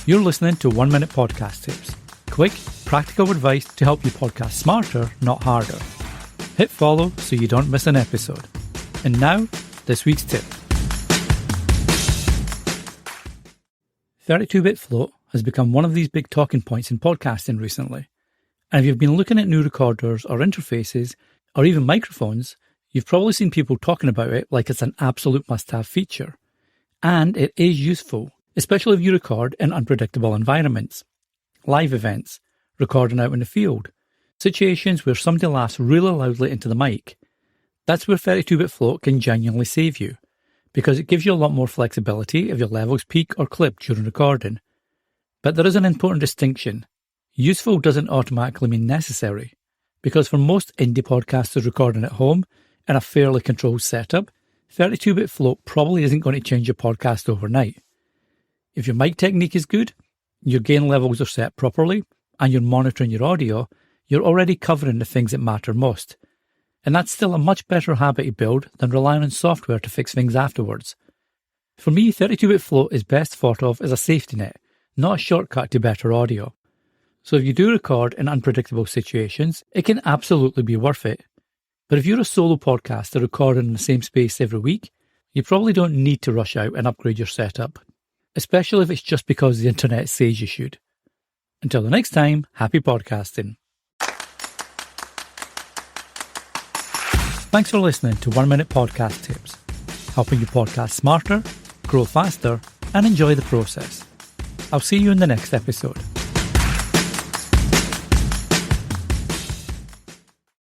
You're listening to 1 Minute Podcast Tips. Quick, practical advice to help you podcast smarter, not harder. Hit follow so you don't miss an episode. And now, this week's tip. 32-bit float has become one of these big talking points in podcasting recently. And if you've been looking at new recorders or interfaces, or even microphones, you've probably seen people talking about it like it's an absolute must-have feature. And it is useful, especially if you record in unpredictable environments. Live events, recording out in the field, situations where somebody laughs really loudly into the mic. That's where 32-bit float can genuinely save you, because it gives you a lot more flexibility if your levels peak or clip during recording. But there is an important distinction. Useful doesn't automatically mean necessary, because for most indie podcasters recording at home in a fairly controlled setup, 32-bit float probably isn't going to change your podcast overnight. If your mic technique is good, your gain levels are set properly, and you're monitoring your audio, you're already covering the things that matter most. And that's still a much better habit to build than relying on software to fix things afterwards. For me, 32-bit float is best thought of as a safety net, not a shortcut to better audio. So if you do record in unpredictable situations, it can absolutely be worth it. But if you're a solo podcaster recording in the same space every week, you probably don't need to rush out and upgrade your setup, especially if it's just because the internet says you should. Until the next time, happy podcasting. Thanks for listening to 1 Minute Podcast Tips, helping you podcast smarter, grow faster, and enjoy the process. I'll see you in the next episode.